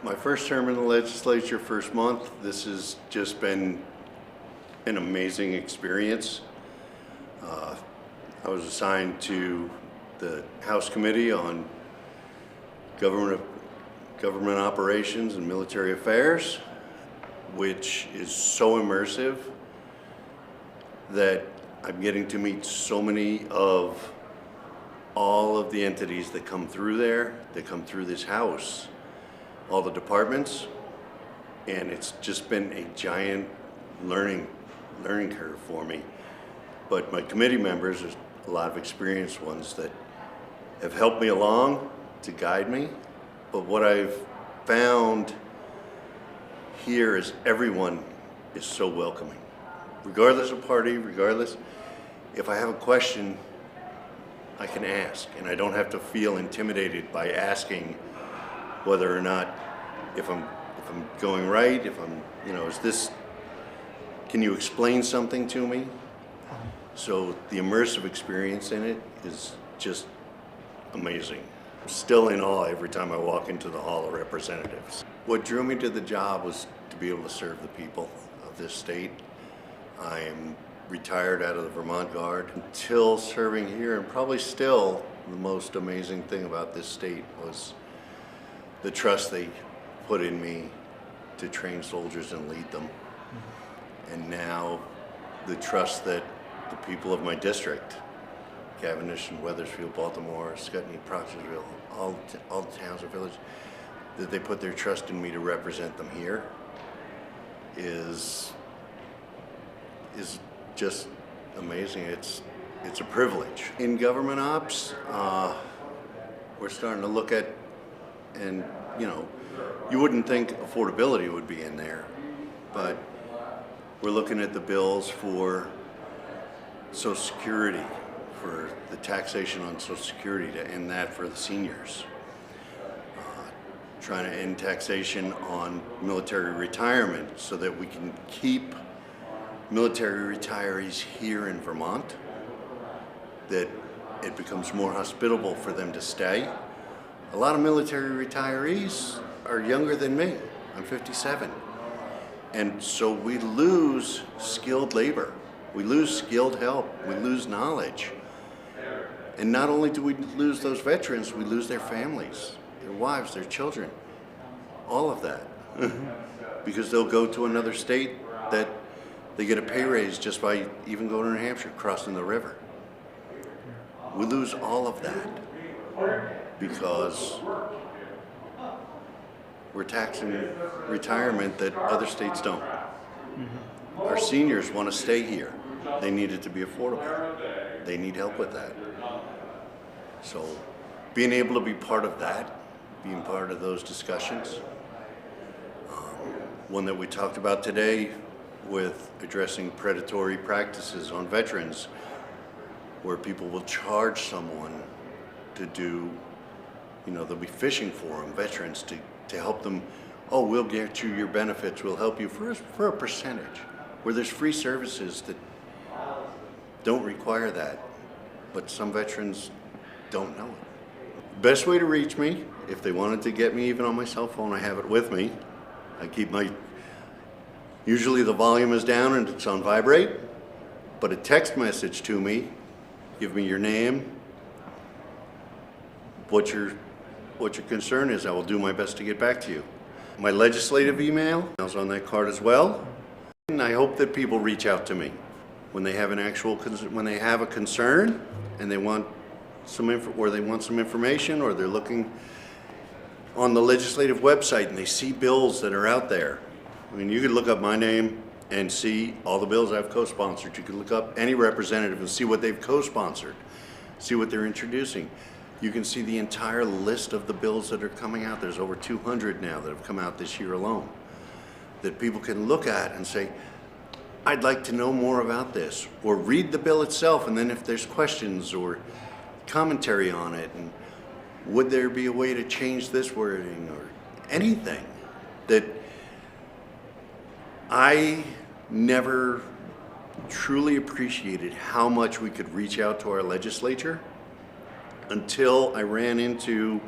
My first term in the legislature, first month, this has just been an amazing experience. I was assigned to the House Committee on Government Operations and Military Affairs, which is so immersive that I'm getting to meet so many of all of the entities that come through there, that come through this house, all the departments, and it's just been a giant learning curve for me. But my committee members, there's a lot of experienced ones that have helped me along to guide me. But what I've found here is everyone is so welcoming. Regardless of party, regardless, if I have a question, I can ask, and I don't have to feel intimidated by asking whether or not, if I'm going right, if I'm, is this, can you explain something to me? So the immersive experience in it is just amazing. I'm still in awe every time I walk into the Hall of Representatives. What drew me to the job was to be able to serve the people of this state. I am retired out of the Vermont Guard. Until serving here, and probably still, the most amazing thing about this state was the trust they put in me to train soldiers and lead them. And now the trust that the people of my district, Cavendish and Weathersfield, Baltimore, Scutney, Proctorsville, all the towns and villages, that they put their trust in me to represent them here is just amazing. It's a privilege. In government ops, we're starting to look at, and you wouldn't think affordability would be in there, but we're looking at the bills for Social Security, for the taxation on Social Security, to end that for the seniors. Trying to end taxation on military retirement so that we can keep military retirees here in Vermont, that it becomes more hospitable for them to stay. A lot of military retirees are younger than me. I'm 57. And so we lose skilled labor. We lose skilled help. We lose knowledge. And not only do we lose those veterans, we lose their families, their wives, their children, all of that. Because they'll go to another state that they get a pay raise just by even going to New Hampshire, crossing the river. We lose all of that because we're taxing retirement that other states don't. Our seniors want to stay here. They need it to be affordable. They need help with that. So being able to be part of that, being part of those discussions, one that we talked about today with addressing predatory practices on veterans, where people will charge someone to do, they'll be fishing for them, veterans, to help them. Oh, we'll get you your benefits, we'll help you for a percentage, where there's free services that don't require that, but some veterans don't know it. Best way to reach me, if they wanted to get me even on my cell phone, I have it with me. I keep usually the volume is down and it's on vibrate, but a text message to me, give me your name, what your concern is. I will do my best to get back to you. My legislative email is on that card as well. And I hope that people reach out to me when they have when they have a concern and they want some information, or they're looking on the legislative website and they see bills that are out there. I mean, you could look up my name and see all the bills I've co-sponsored. You could look up any representative and see what they've co-sponsored, see what they're introducing. You can see the entire list of the bills that are coming out. There's over 200 now that have come out this year alone, that people can look at and say, I'd like to know more about this, or read the bill itself, and then if there's questions or commentary on it, and would there be a way to change this wording or anything. That I never truly appreciated how much we could reach out to our legislature until I ran into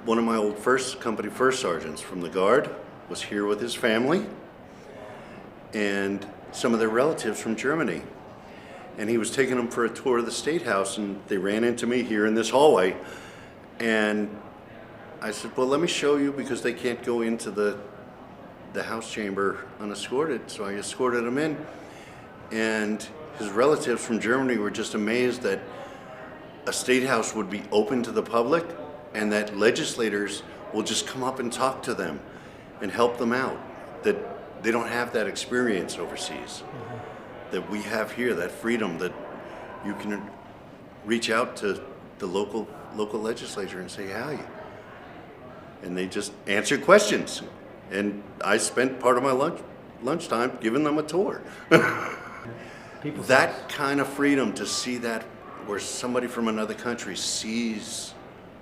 one of my old company first sergeants from the Guard was here with his family and some of their relatives from Germany. And he was taking them for a tour of the State House, and they ran into me here in this hallway. And I said, well, let me show you, because they can't go into the House chamber unescorted. So I escorted them in. And his relatives from Germany were just amazed that a State House would be open to the public and that legislators will just come up and talk to them and help them out. That they don't have that experience overseas. That we have here, that freedom that you can reach out to the local legislature and say hi. And they just answer questions. And I spent part of my lunchtime giving them a tour. That kind of freedom, to see that where somebody from another country sees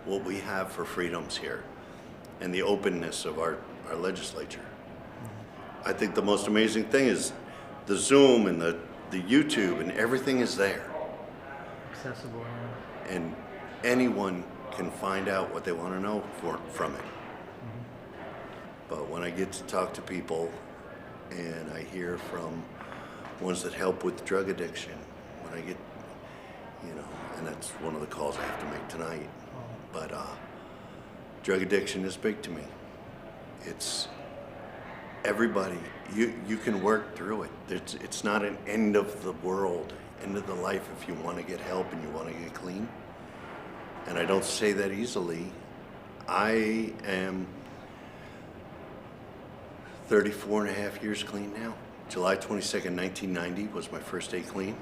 what we have for freedoms here and the openness of our legislature. I think the most amazing thing is the Zoom and the YouTube, and everything is there. Accessible. And anyone can find out what they want to know from it. But when I get to talk to people and I hear from ones that help with drug addiction, when I get, and that's one of the calls I have to make tonight. But drug addiction is big to me. It's everybody, you can work through it. It's not an end of the world, end of the life if you want to get help and you want to get clean. And I don't say that easily. I am 34 and a half years clean now. July 22nd, 1990 was my first day clean.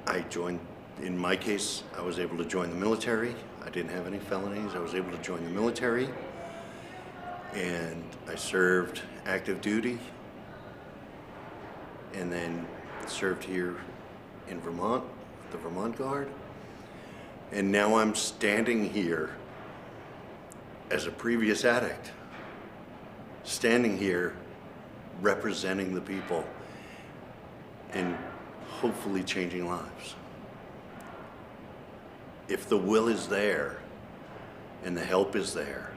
I joined, in my case, I was able to join the military. I didn't have any felonies. I was able to join the military. And I served active duty and then served here in Vermont, the Vermont Guard. And now I'm standing here as a previous addict, standing here representing the people and hopefully changing lives. If the will is there and the help is there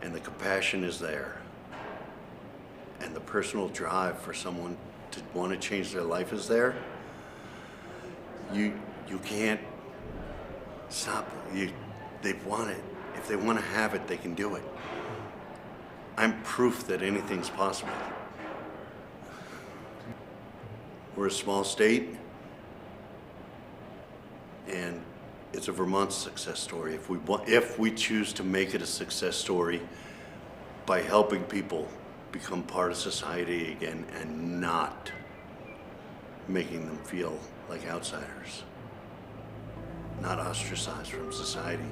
and the compassion is there and the personal drive for someone to want to change their life is there, you can't stop. They want it. If they want to have it, they can do it. I'm proof that anything's possible. We're a small state, and it's a Vermont success story. If we choose to make it a success story by helping people become part of society again and not making them feel like outsiders, not ostracized from society.